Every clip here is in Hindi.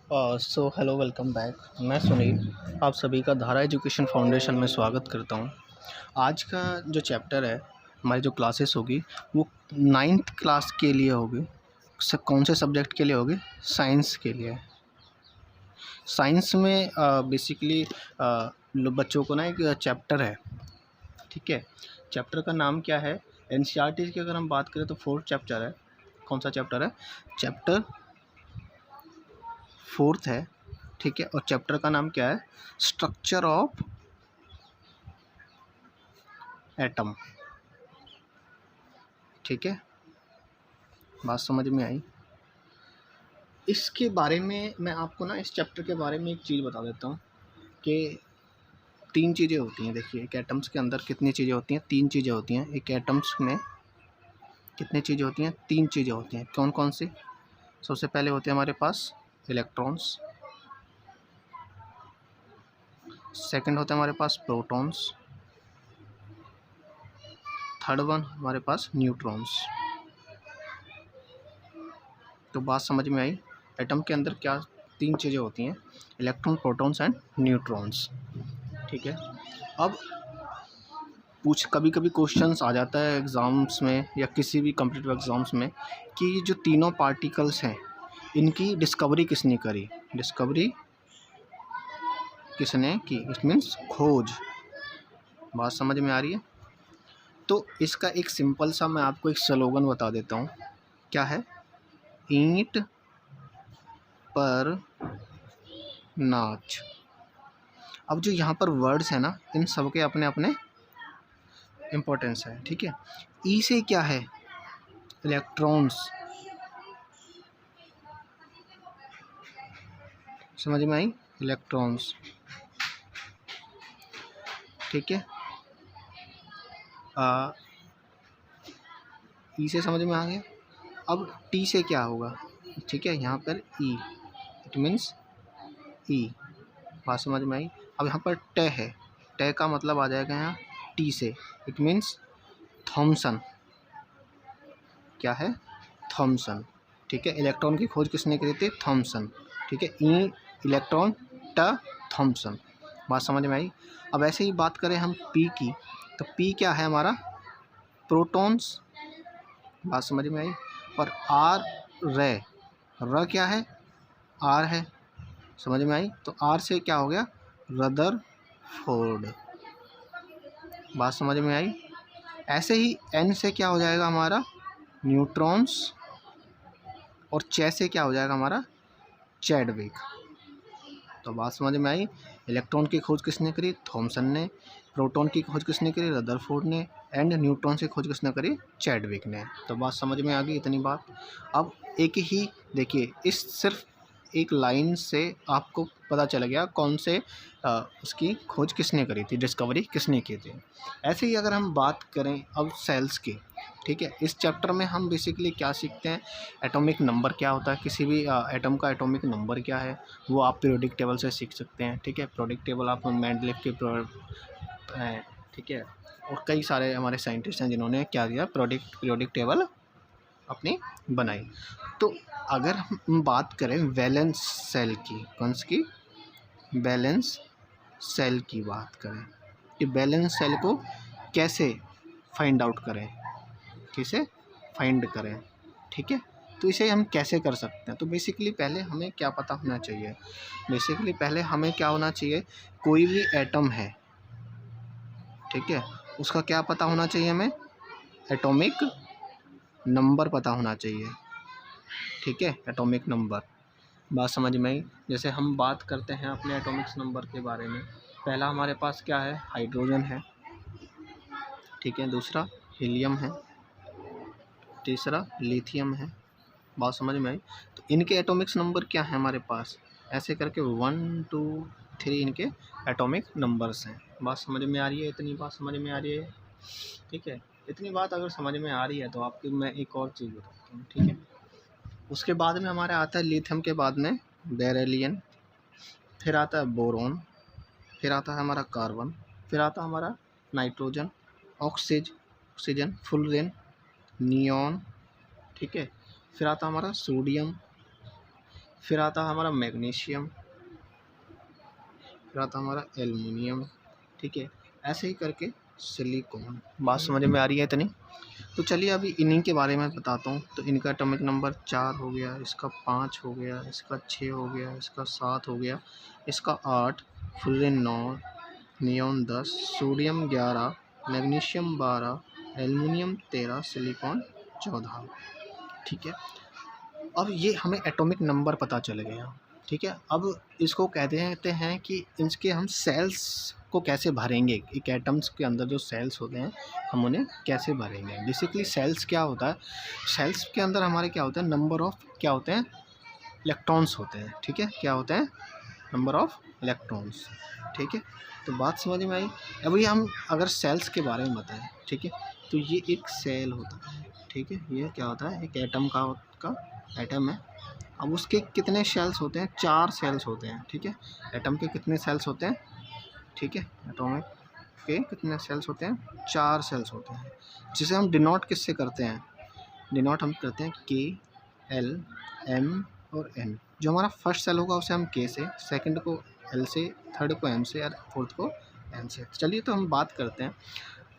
So hello welcome back. मैं सुनील आप सभी का धारा एजुकेशन फाउंडेशन में स्वागत करता हूं। आज का जो चैप्टर है, हमारी जो क्लासेस होगी वो 9th क्लास के लिए होगी। कौन से सब्जेक्ट के लिए होगी? साइंस के लिए। साइंस में बेसिकली बच्चों को ना एक चैप्टर है, ठीक है। चैप्टर का नाम क्या है? एनसीईआरटी की अगर हम बात करें तो 4th चैप्टर है। कौन सा चैप्टर है? चैप्टर 4th है, ठीक है। और चैप्टर का नाम क्या है? स्ट्रक्चर ऑफ एटम, ठीक है। बात समझ में आई? इसके बारे में मैं आपको ना इस चैप्टर के बारे में एक चीज़ बता देता हूँ कि 3 चीज़ें होती हैं। देखिए, एक एटम्स के अंदर कितनी चीज़ें होती हैं? 3 चीज़ें होती हैं। एक एटम्स में कितनी चीज़ें होती हैं? 3 चीज़ें होती हैं। कौन कौन सी? सबसे पहले होते हैं हमारे पास इलेक्ट्रॉन्स, सेकंड होता है हमारे पास प्रोटॉन्स, थर्ड वन हमारे पास न्यूट्रॉन्स। तो बात समझ में आई? एटम के अंदर क्या 3 चीज़ें होती हैं? इलेक्ट्रॉन, प्रोटॉन्स एंड न्यूट्रॉन्स, ठीक है। अब कभी कभी क्वेश्चंस आ जाता है एग्ज़ाम्स में या किसी भी कॉम्पिटिटिव एग्ज़ाम्स में कि जो तीनों पार्टिकल्स हैं इनकी डिस्कवरी किसने करी? डिस्कवरी किसने की? इट मीन्स खोज। बात समझ में आ रही है? तो इसका एक सिंपल सा मैं आपको एक स्लोगन बता देता हूँ। क्या है? ईंट पर नाच। अब जो यहाँ पर वर्ड्स हैं ना, इन सब के अपने अपने इम्पोर्टेंस है, ठीक है। ई से क्या है? इलेक्ट्रॉन्स। समझ में आई? इलेक्ट्रॉन्स, ठीक है। ई से समझ में आ गया। अब टी से क्या होगा? ठीक है, यहाँ पर ई, इट मीन्स ई। बात समझ में आई? अब यहाँ पर टे है, टे का मतलब आ जाएगा यहाँ टी से, इट मीन्स थॉमसन। क्या है? थॉमसन, ठीक है। इलेक्ट्रॉन की खोज किसने करी थी? थॉमसन, ठीक है। ई इलेक्ट्रॉन, ट थॉमसन। बात समझ में आई? अब ऐसे ही बात करें हम पी की, तो पी क्या है हमारा? प्रोटॉन्स। बात समझ में आई? और आर रे, र क्या है? आर है। समझ में आई? तो आर से क्या हो गया? रदरफोर्ड। बात समझ में आई? ऐसे ही एन से क्या हो जाएगा हमारा? न्यूट्रॉन्स। और चे से क्या हो जाएगा हमारा? चैडविक। तो बात समझ में आई? इलेक्ट्रॉन की खोज किसने करी? थॉमसन ने। प्रोटॉन की खोज किसने करी? रदरफोर्ड ने। एंड न्यूट्रॉन की खोज किसने करी? चैडविक ने। तो बात समझ में आ गई इतनी बात। अब एक ही देखिए, इस सिर्फ एक लाइन से आपको पता चल गया कौन से उसकी खोज किसने करी थी, डिस्कवरी किसने की थी। ऐसे ही अगर हम बात करें अब सेल्स की, ठीक है। इस चैप्टर में हम बेसिकली क्या सीखते हैं? एटॉमिक नंबर क्या होता है, किसी भी एटम का एटॉमिक नंबर क्या है, वो आप पीरियोडिक टेबल से सीख सकते हैं, ठीक है। पीरियोडिक टेबल आप मेंडलेव के ठीक है। और कई सारे हमारे साइंटिस्ट हैं जिन्होंने क्या किया, पीरियोडिक टेबल अपनी बनाई। तो अगर हम बात करें वैलेंस सेल की, कौन सी? बैलेंस सेल की बात करें कि बैलेंस सेल को कैसे फाइंड आउट करें, कैसे फाइंड करें, ठीक है। तो इसे हम कैसे कर सकते हैं? तो बेसिकली पहले हमें क्या पता होना चाहिए? बेसिकली पहले हमें क्या होना चाहिए? कोई भी एटम है, ठीक है, उसका क्या पता होना चाहिए हमें? एटॉमिक नंबर पता होना चाहिए, ठीक है। Atomic number. बात समझ में आई? जैसे हम बात करते हैं अपने एटॉमिक्स नंबर के बारे में, पहला हमारे पास क्या है? हाइड्रोजन है, ठीक है। दूसरा हीलियम है, तीसरा लिथियम है। बात समझ में आई? तो इनके एटॉमिक्स नंबर क्या है हमारे पास? ऐसे करके 1 2 3 इनके एटॉमिक नंबर्स हैं। बात समझ में आ रही है? इतनी बात समझ में आ रही है, ठीक है। इतनी बात अगर समझ में आ रही है तो आपको मैं एक और चीज़ बताता हूँ, ठीक है। उसके बाद में हमारे आता है लिथियम के बाद में बेरिलियम, फिर आता है बोरोन, फिर आता है हमारा कार्बन, फिर आता है हमारा नाइट्रोजन, ऑक्सीजन, फ्लोरीन, नियॉन, ठीक है। फिर आता है हमारा सोडियम, फिर आता है हमारा मैग्नीशियम, फिर आता है हमारा एल्युमिनियम, ठीक है, ऐसे ही करके सिलिकॉन। बात समझ में आ रही है इतनी? तो चलिए अभी इन्हीं के बारे में बताता हूँ। तो इनका एटॉमिक नंबर 4 हो गया, इसका 5 हो गया, इसका 6 हो गया, इसका 7 हो गया, इसका 8, fluorine 9, neon 10, sodium 11, magnesium 12, aluminium 13, silicon 14, ठीक है। अब ये हमें एटॉमिक नंबर पता चल गया, ठीक है। अब इसको कहते हैं कि इसके हम सेल्स को कैसे भरेंगे, एक एटम्स के अंदर जो सेल्स होते हैं हम उन्हें कैसे भरेंगे। बेसिकली सेल्स क्या होता है, सेल्स के अंदर हमारे क्या होता है, नंबर ऑफ क्या होते हैं, इलेक्ट्रॉन्स होते हैं, ठीक है। क्या होते हैं, नंबर ऑफ इलेक्ट्रॉन्स, ठीक है। तो बात समझ में आई। अभी हम अगर सेल्स के बारे में बताएं, ठीक है, तो ये एक सेल होता है, ठीक है। ये क्या होता है, एक एटम का एटम है। अब उसके कितने सेल्स होते हैं, 4 सेल्स होते हैं, ठीक है। एटम के कितने सेल्स होते हैं, ठीक है, एटॉमिक के कितने सेल्स होते हैं, 4 सेल्स होते हैं, जिसे हम डिनोट किससे करते हैं, डिनोट हम करते हैं के, एल, एम और एन। जो हमारा फर्स्ट सेल होगा उसे हम के से, सेकंड को एल से, थर्ड को एम से और फोर्थ को एन से। चलिए तो हम बात करते हैं।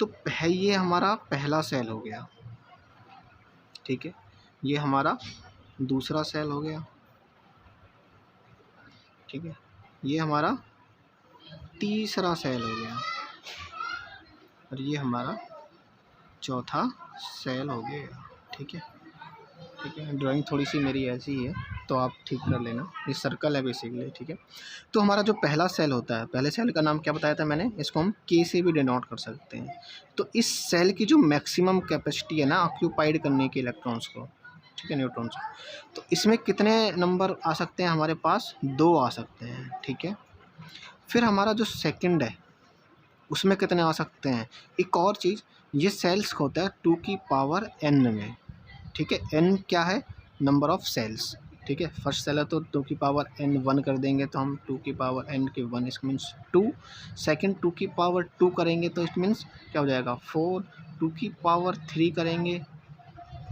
तो ये हमारा पहला सेल हो गया, ठीक है। ये हमारा दूसरा सेल हो गया, ठीक है। ये हमारा तीसरा सेल हो गया और ये हमारा चौथा सेल हो गया, ठीक है। ठीक है, ड्राइंग थोड़ी सी मेरी ऐसी है तो आप ठीक कर लेना, ये सर्कल है बेसिकली, ठीक है। तो हमारा जो पहला सेल होता है, पहले सेल का नाम क्या बताया था मैंने, इसको हम के से भी डिनोट कर सकते हैं। तो इस सेल की जो मैक्सिमम कैपेसिटी है ना ऑक्यूपाइड करने की इलेक्ट्रॉन्स को, ठीक है, न्यूट्रॉन्स, तो इसमें कितने नंबर आ सकते हैं हमारे पास, 2 आ सकते हैं, ठीक है। फिर हमारा जो सेकंड है उसमें कितने आ सकते हैं, एक और चीज़, ये सेल्स होता है 2 की पावर n में, ठीक है। n क्या है, नंबर ऑफ सेल्स, ठीक है। फर्स्ट सेल है तो 2 की पावर n 1 कर देंगे तो हम 2 की पावर n के 1, इसका मीन्स 2। सेकंड 2 की पावर 2 करेंगे तो इट मीन्स क्या हो जाएगा 4। 2 की पावर 3 करेंगे,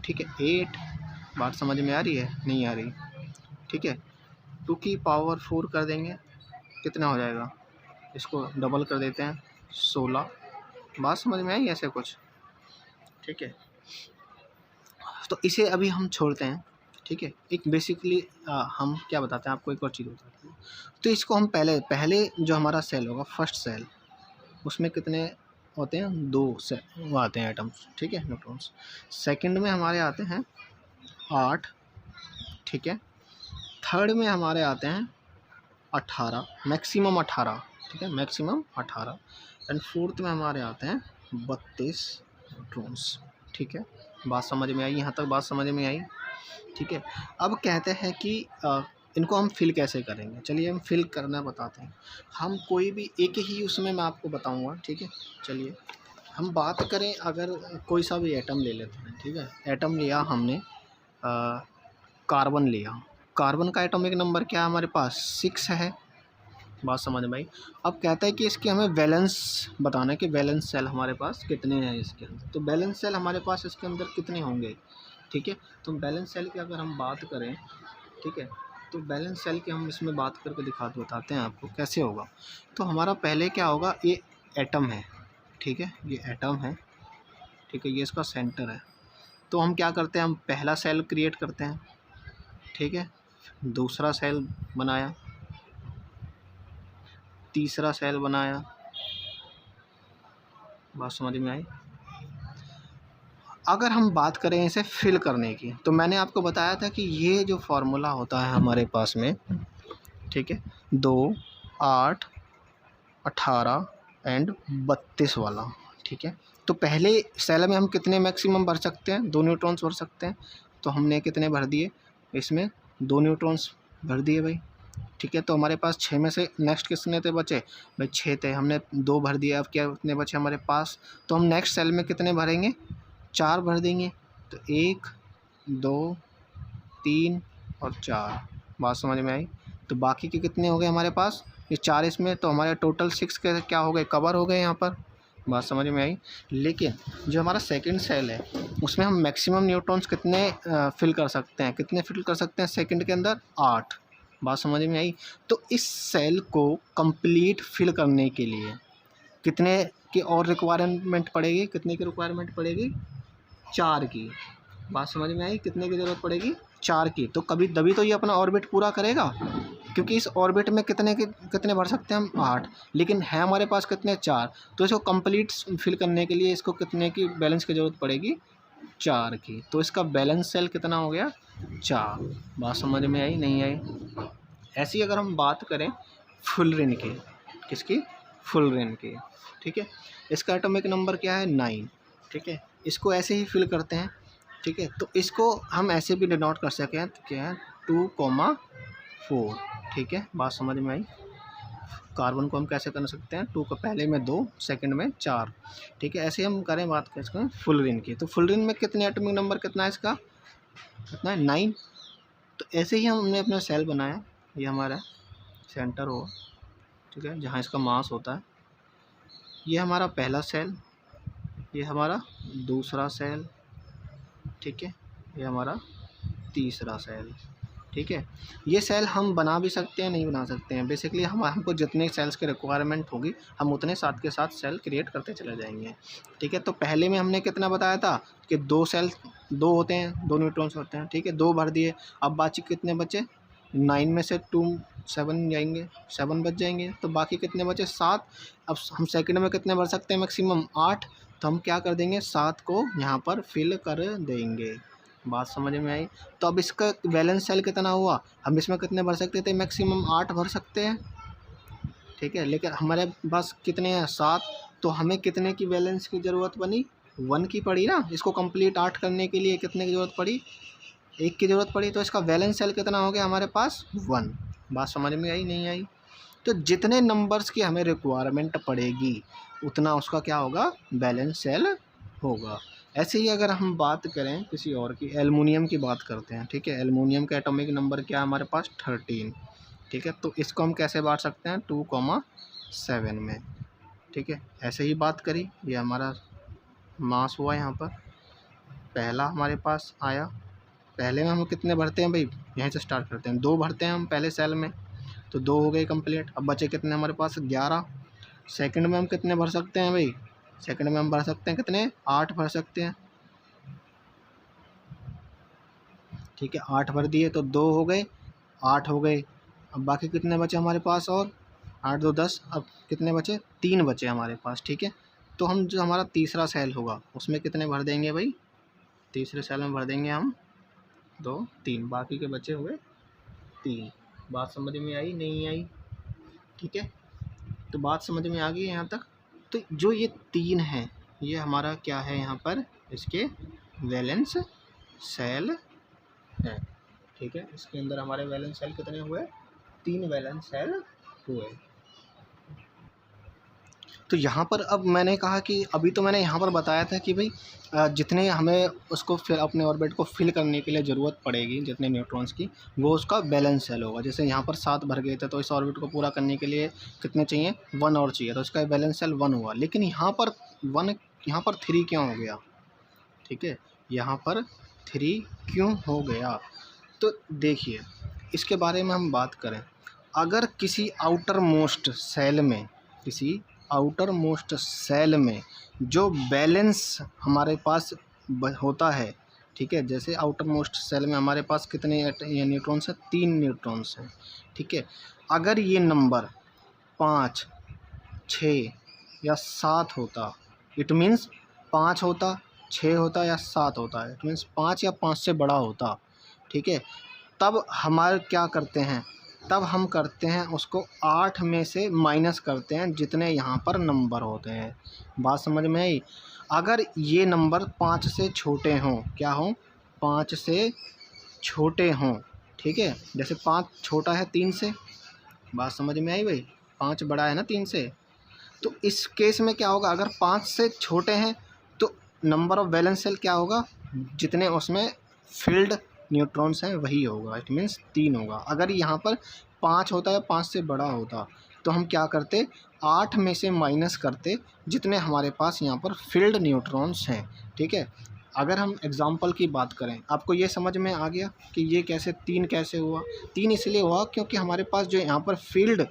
ठीक है, 8। बात समझ में आ रही है, नहीं आ रही, ठीक है। 2 की पावर 4 कर देंगे, कितना हो जाएगा, इसको डबल कर देते हैं, 16। बात समझ में आई ऐसे कुछ, ठीक है। तो इसे अभी हम छोड़ते हैं, ठीक है। एक बेसिकली हम क्या बताते हैं आपको, एक और चीज़ बताते हैं। तो इसको हम पहले जो हमारा सेल होगा, फर्स्ट सेल, उसमें कितने होते हैं, 2 से वो आते हैं एटम्स, ठीक है, न्यूट्रॉन्स। सेकंड में हमारे आते हैं 8, ठीक है। थर्ड में हमारे आते हैं 18, मैक्सिमम 18, ठीक है, मैक्सिमम 18। एंड फोर्थ में हमारे आते हैं 32 न्यूट्रॉन्स, ठीक है। बात समझ में आई, यहाँ तक बात समझ में आई, ठीक है। अब कहते हैं कि इनको हम फिल कैसे करेंगे। चलिए हम फिल करना बताते हैं। हम कोई भी एक ही उसमें मैं आपको बताऊंगा, ठीक है। चलिए हम बात करें, अगर कोई सा भी एटम ले लेते हैं, ठीक है। एटम लिया हमने, कार्बन लिया, कार्बन का एटॉमिक नंबर क्या है हमारे पास, 6 है। बात समझ में आई। अब कहता है कि इसके हमें वैलेंस बताना है कि वैलेंस सेल हमारे पास कितने हैं इसके अंदर। तो वैलेंस सेल हमारे पास इसके अंदर कितने होंगे, ठीक है। तो बैलेंस सेल की अगर हम बात करें, ठीक है, तो बैलेंस सेल की हम इसमें बात करके बताते हैं आपको कैसे होगा। तो हमारा पहले क्या होगा, ये एटम है, ठीक है, ये एटम है, ठीक है, ये इसका सेंटर है। तो हम क्या करते हैं, हम पहला सेल क्रिएट करते हैं, ठीक है, दूसरा सेल बनाया, तीसरा सेल बनाया। बात समझ में आई। अगर हम बात करें इसे फिल करने की, तो मैंने आपको बताया था कि ये जो फार्मूला होता है हमारे पास में, ठीक है, 2, 8, 18 एंड 32 वाला, ठीक है। तो पहले सेल में हम कितने मैक्सिमम भर सकते हैं, 2 न्यूट्रॉन्स भर सकते हैं। तो हमने कितने भर दिए, इसमें 2 न्यूट्रॉन्स भर दिए भाई, ठीक है। तो हमारे पास 6 में से नेक्स्ट कितने थे बचे भाई, 6 थे, हमने 2 भर दिया। अब क्या कितने बचे हमारे पास, तो हम नेक्स्ट सेल में कितने भरेंगे, 4 भर देंगे। तो 1, 2, 3 और 4। बात समझ में आई। तो बाकी के कितने हो गए हमारे पास, ये 4 इसमें, तो हमारे टोटल 6 के क्या हो गए, कवर हो गए यहाँ पर, बात समझ में आई। लेकिन जो हमारा सेकंड सेल है उसमें हम मैक्सिमम न्यूट्रॉन्स कितने फिल कर सकते हैं, कितने फिल कर सकते हैं सेकंड के अंदर? 8। बात समझ में आई। तो इस सेल को कंप्लीट फिल करने के लिए कितने की और रिक्वायरमेंट पड़ेगी, कितने की रिक्वायरमेंट पड़ेगी? 4 की। बात समझ में आई। कितने की ज़रूरत पड़ेगी? 4 की। तो कभी तभी तो ये अपना ऑर्बिट पूरा करेगा, क्योंकि इस ऑर्बिट में कितने भर सकते हैं हम? 8। लेकिन है हमारे पास कितने? 4। तो इसको कंप्लीट फिल करने के लिए इसको कितने की बैलेंस की ज़रूरत पड़ेगी? 4 की। तो इसका बैलेंस सेल कितना हो गया? 4। बात समझ में आई? नहीं आई? ऐसी अगर हम बात करें फुलरिन की, किसकी? फुलरिन की। ठीक है, इसका एटॉमिक नंबर क्या है? 9। ठीक है, इसको ऐसे ही फिल करते हैं। ठीक है, तो इसको हम ऐसे भी डिनोट कर सकें तो क्या है? 2,4। ठीक है, बात समझ में आई। कार्बन को हम कैसे कर सकते हैं? 2 का पहले में 2, सेकंड में 4। ठीक है, ऐसे हम करें बात करें फुलरिन की, तो फुलरिन में कितने एटॉमिक नंबर कितना है इसका? कितना है? 9। तो ऐसे ही हमने अपना सेल बनाया, ये हमारा सेंटर हो, ठीक है, जहाँ इसका मास होता है। ये हमारा पहला सेल, ये हमारा दूसरा सेल, ठीक है, ये हमारा तीसरा सेल। ठीक है, ये सेल हम बना भी सकते हैं, नहीं बना सकते हैं। बेसिकली हमको जितने सेल्स की रिक्वायरमेंट होगी हम उतने साथ के साथ सेल क्रिएट करते चले जाएंगे। ठीक है, तो पहले में हमने कितना बताया था कि 2 सेल 2 होते हैं, 2 न्यूट्रॉन्स होते हैं। ठीक है, 2 भर दिए। अब बाकी कितने बचे? 9 में से 2 7 जाएंगे, 7 बच जाएंगे। तो बाकी कितने बचे? 7। अब हम सेकंड में कितने भर सकते हैं? मैक्सिमम 8। तो हम क्या कर देंगे? 7 को यहाँ पर फिल कर देंगे। बात समझ में आई। तो अब इसका बैलेंस सेल कितना हुआ? हम इसमें कितने भर सकते थे? मैक्सिमम 8 भर सकते हैं। ठीक है, लेकिन हमारे पास कितने हैं? 7। तो हमें कितने की बैलेंस की ज़रूरत बनी? 1 की पड़ी ना। इसको कंप्लीट 8 करने के लिए कितने की ज़रूरत पड़ी? 1 की ज़रूरत पड़ी। तो इसका बैलेंस सेल कितना हो गया हमारे पास? 1। बात समझ में आई? नहीं आई? तो जितने नंबर्स की हमें रिक्वायरमेंट पड़ेगी उतना उसका क्या होगा? बैलेंस सेल होगा। ऐसे ही अगर हम बात करें किसी और की, एल्युमिनियम की बात करते हैं। ठीक है, एल्युमिनियम का एटॉमिक नंबर क्या है हमारे पास? 13। ठीक है, तो इसको हम कैसे बांट सकते हैं? 2,7 में। ठीक है, ऐसे ही बात करी, ये हमारा मास हुआ यहाँ पर। पहला हमारे पास आया, पहले में हम कितने भरते हैं भाई? यहीं से स्टार्ट करते हैं। 2 भरते हैं हम पहले सेल में, तो 2 हो गए कंप्लीट। अब बचे कितने हमारे पास? 11। सेकंड में हम कितने भर सकते हैं भाई? सेकंड में हम भर सकते हैं कितने? 8 भर सकते हैं। ठीक है, 8 भर दिए तो 2 हो गए, 8 हो गए। अब बाकी कितने बचे हमारे पास? और 8 2 10। अब कितने बचे? 3 बचे हमारे पास। ठीक है, तो हम जो हमारा तीसरा सेल होगा उसमें कितने भर देंगे भाई? तीसरे सेल में भर देंगे हम 2 3, बाकी के बचे हुए 3। बात समझ में आई? नहीं आई? ठीक है, तो बात समझ में आ गई यहाँ तक। तो जो ये 3 हैं ये हमारा क्या है यहाँ पर? इसके वैलेंस सेल है। ठीक है, इसके अंदर हमारे वैलेंस सेल कितने हुए? 3 वैलेंस सेल हुए। तो यहाँ पर अब मैंने कहा कि अभी तो मैंने यहाँ पर बताया था कि भाई जितने हमें उसको फिर अपने ऑर्बिट को फिल करने के लिए ज़रूरत पड़ेगी जितने न्यूट्रॉन्स की, वो उसका बैलेंस सेल होगा। जैसे यहाँ पर 7 भर गए थे तो इस ऑर्बिट को पूरा करने के लिए कितने चाहिए? 1 और चाहिए, तो इसका बैलेंस सेल 1 हुआ। लेकिन यहाँ पर 3 क्यों हो गया? ठीक है, यहाँ पर 3 क्यों हो गया? तो देखिए, इसके बारे में हम बात करें, अगर किसी आउटर मोस्ट सेल में जो बैलेंस हमारे पास होता है, ठीक है, जैसे आउटर मोस्ट सेल में हमारे पास कितने न्यूट्रॉन्स हैं? 3 न्यूट्रॉन्स हैं। ठीक है, अगर ये नंबर 5 6 या 7 होता, इट मीन्स 5 होता, 6 होता या 7 होता, इट मीन्स 5 या 5 से बड़ा होता। ठीक है, तब हमारे क्या करते हैं? तब हम करते हैं उसको 8 में से माइनस करते हैं जितने यहाँ पर नंबर होते हैं। बात समझ में आई? अगर ये नंबर 5 से छोटे हों, क्या हों? 5 से छोटे हों। ठीक है, जैसे 5 छोटा है 3 से। बात समझ में आई भाई? 5 बड़ा है ना 3 से। तो इस केस में क्या होगा? अगर 5 से छोटे हैं तो नंबर ऑफ वैलेंस सेल क्या होगा? जितने उसमें फील्ड न्यूट्रॉन्स हैं वही होगा, इट मीन्स 3 होगा। अगर यहाँ पर 5 होता है, 5 से बड़ा होता, तो हम क्या करते, 8 में से माइनस करते जितने हमारे पास यहाँ पर फील्ड न्यूट्रॉन्स हैं। ठीक है, अगर हम एग्जांपल की बात करें, आपको ये समझ में आ गया कि ये कैसे 3 कैसे हुआ। 3 इसलिए हुआ क्योंकि हमारे पास जो यहाँ पर फील्ड,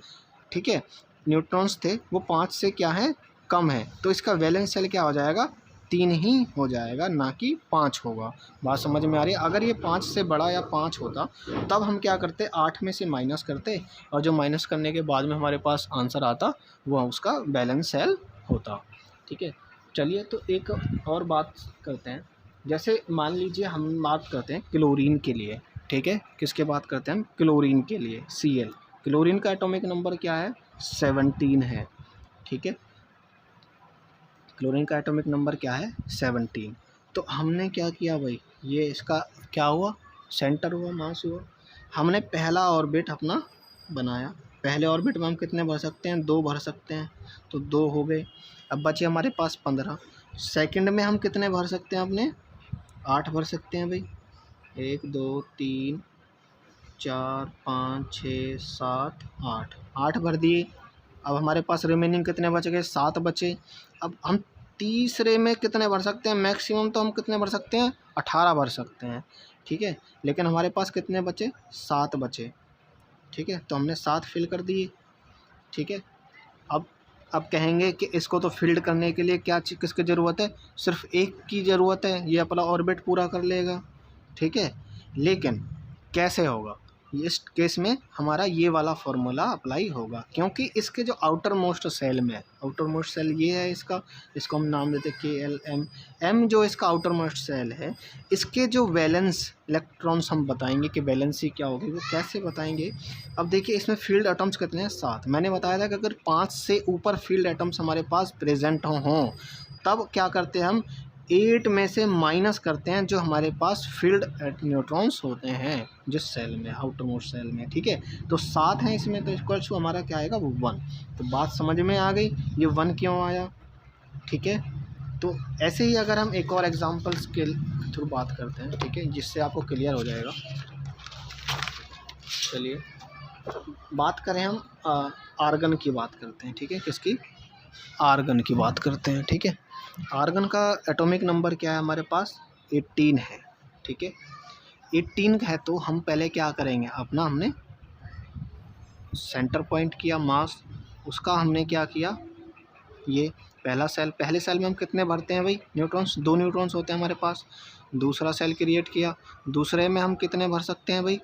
ठीक है, न्यूट्रॉन्स थे वो 5 से क्या है, कम है, तो इसका वैलेंस शेल क्या हो जाएगा, 3 ही हो जाएगा, ना कि 5 होगा। बात समझ में आ रही है। अगर ये 5 से बड़ा या 5 होता तब हम क्या करते, 8 में से माइनस करते, और जो माइनस करने के बाद में हमारे पास आंसर आता वो उसका बैलेंस शेल होता। ठीक है, चलिए तो एक और बात करते हैं। जैसे मान लीजिए हम बात करते हैं क्लोरीन के लिए। ठीक है, किसके बात करते हैं हम, क्लोरीन के लिए, Cl। क्लोरीन का एटॉमिक नंबर क्या है, 17 है। ठीक है, क्लोरीन का एटॉमिक नंबर क्या है, 17। तो हमने क्या किया भाई, ये इसका क्या हुआ, सेंटर हुआ, मास हुआ। हमने पहला ऑर्बिट अपना बनाया। पहले ऑर्बिट में हम कितने भर सकते हैं, 2 भर सकते हैं, तो 2 हो गए। अब बचे हमारे पास 15। सेकंड में हम कितने भर सकते हैं, अपने 8 भर सकते हैं भाई। 1 2 3 4 5 6 7 8, 8 भर दिए। अब हमारे पास रिमेनिंग कितने बच गए, 7 बचे। अब हम तीसरे में कितने भर सकते हैं, मैक्सिमम तो हम कितने भर सकते हैं, 18 भर सकते हैं। ठीक है, लेकिन हमारे पास कितने बचे, 7 बचे। ठीक है, तो हमने 7 फिल कर दिए। ठीक है, अब कहेंगे कि इसको तो फील्ड करने के लिए क्या किसकी ज़रूरत है, सिर्फ एक की ज़रूरत है, ये अपना ऑर्बिट पूरा कर लेगा। ठीक है, लेकिन कैसे होगा, इस केस में हमारा ये वाला फार्मूला अप्लाई होगा, क्योंकि इसके जो आउटर मोस्ट सेल में, आउटर मोस्ट सेल ये है इसका, इसको हम नाम देते हैं KLM। M जो इसका आउटर मोस्ट सेल है, इसके जो वैलेंस इलेक्ट्रॉन्स हम बताएंगे कि वैलेंसी क्या होगी, वो कैसे बताएंगे। अब देखिए इसमें फील्ड एटम्स कितने हैं, 7। मैंने बताया था कि अगर 5 से ऊपर फील्ड एटम्स हमारे पास प्रेजेंट हों तब क्या करते हैं हम, 8 में से माइनस करते हैं जो हमारे पास फील्ड न्यूट्रॉन्स होते हैं जिस सेल में, आउटर मोस्ट सेल में। ठीक है, तो 7 हैं इसमें, तो इक्वल टू हमारा क्या आएगा, वो 1। तो बात समझ में आ गई, ये 1 क्यों आया। ठीक है, तो ऐसे ही अगर हम एक और एग्जांपल्स के थ्रू बात करते हैं, ठीक है, जिससे आपको क्लियर हो जाएगा। चलिए बात करें हम आर्गन की बात करते हैं। ठीक है, किसकी, आर्गन की बात करते हैं। ठीक है, आर्गन का एटॉमिक नंबर क्या है हमारे पास, 18 है। ठीक है, 18 है, तो हम पहले क्या करेंगे, अपना हमने सेंटर पॉइंट किया, मास उसका हमने क्या किया, ये पहला सेल, पहले सेल में हम कितने भरते हैं भाई, न्यूट्रॉन्स, 2 न्यूट्रॉन्स होते हैं हमारे पास। दूसरा सेल क्रिएट किया, दूसरे में हम कितने भर सकते हैं भाई,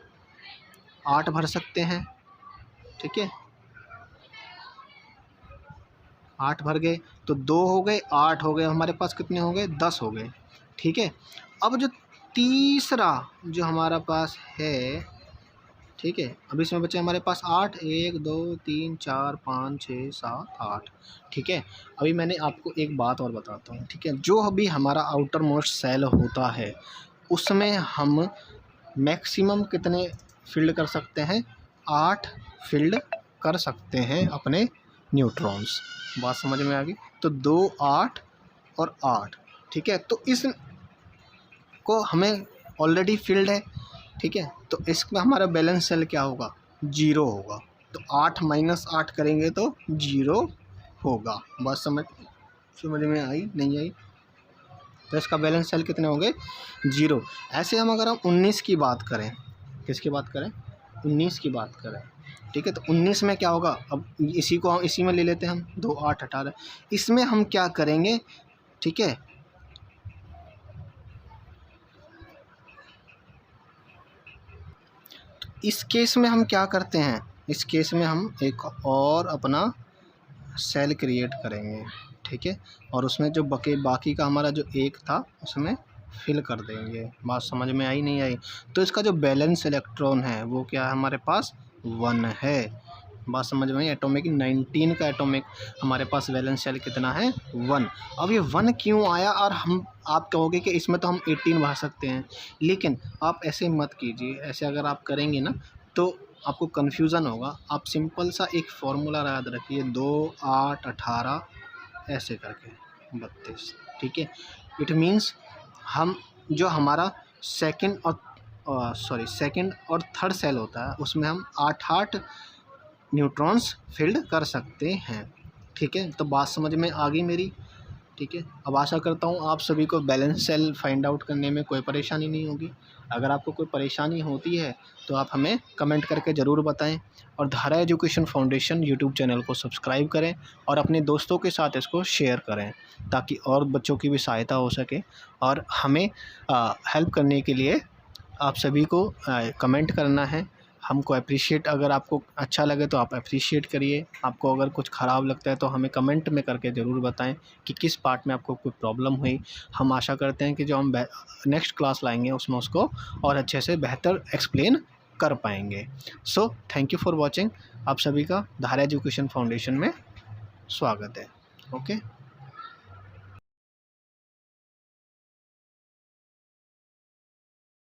8 भर सकते हैं। ठीक है, 8 भर गए, तो 2 हो गए, 8 हो गए, हमारे पास कितने हो गए, 10 हो गए। ठीक है, अब जो तीसरा जो हमारा पास है, ठीक है, अब इसमें बचे हमारे पास 8, 1 2 3 4 5 6 7 8। ठीक है, अभी मैंने आपको एक बात और बताता हूँ। ठीक है, जो अभी हमारा आउटर मोस्ट सेल होता है उसमें हम मैक्सिमम कितने फील्ड कर सकते हैं, 8 फील्ड कर सकते हैं अपने न्यूट्रॉन्स। बात समझ में आ गई, तो 2 8 और 8। ठीक है, तो इस को हमें ऑलरेडी फील्ड है। ठीक है, तो इसमें हमारा बैलेंस सेल क्या होगा, 0 होगा। तो 8 माइनस 8 करेंगे तो 0 होगा। बात समझ में आई, नहीं आई, तो इसका बैलेंस सेल कितने होंगे, 0। ऐसे हम अगर हम 19 की बात करें, किसकी बात करें, 19 की बात करें। ठीक है, तो 19 में क्या होगा, अब इसी को हम इसी में ले लेते हैं हम, 2 8 18। इसमें हम क्या करेंगे, ठीक है, इस केस में हम क्या करते हैं, इस केस में हम एक और अपना सेल क्रिएट करेंगे। ठीक है, और उसमें जो बाकी का हमारा जो एक था उसमें फिल कर देंगे। बात समझ में आई, नहीं आई, तो इसका जो बैलेंस इलेक्ट्रॉन है वो क्या है हमारे पास, 1 है। बात समझ में आई, एटॉमिक 19 का एटॉमिक हमारे पास वैलेंस शेल कितना है, 1। अब ये 1 क्यों आया, और हम आप कहोगे कि इसमें तो हम 18 भर सकते हैं, लेकिन आप ऐसे मत कीजिए। ऐसे अगर आप करेंगे ना तो आपको कन्फ्यूज़न होगा। आप सिंपल सा एक फार्मूला याद रखिए, 2 8 18 ऐसे करके 32। ठीक है, इट मीन्स हम जो हमारा सेकंड और थर्ड सेल होता है उसमें हम 8 8 न्यूट्रॉन्स फील्ड कर सकते हैं। ठीक है, तो बात समझ में आ गई मेरी। ठीक है, अब आशा करता हूँ आप सभी को बैलेंस सेल फाइंड आउट करने में कोई परेशानी नहीं होगी। अगर आपको कोई परेशानी होती है तो आप हमें कमेंट करके ज़रूर बताएं, और धारा एजुकेशन फाउंडेशन यूट्यूब चैनल को सब्सक्राइब करें और अपने दोस्तों के साथ इसको शेयर करें, ताकि और बच्चों की भी सहायता हो सके। और हमें हेल्प करने के लिए आप सभी को कमेंट करना है। हमको अप्रिशिएट, अगर आपको अच्छा लगे तो आप अप्रिशिएट करिए। आपको अगर कुछ ख़राब लगता है तो हमें कमेंट में करके ज़रूर बताएं कि किस पार्ट में आपको कोई प्रॉब्लम हुई। हम आशा करते हैं कि जो हम नेक्स्ट क्लास लाएंगे उसमें उसको और अच्छे से बेहतर एक्सप्लेन कर पाएंगे। So thank you for watching. आप सभी का धारा एजुकेशन फाउंडेशन में स्वागत है। ओके।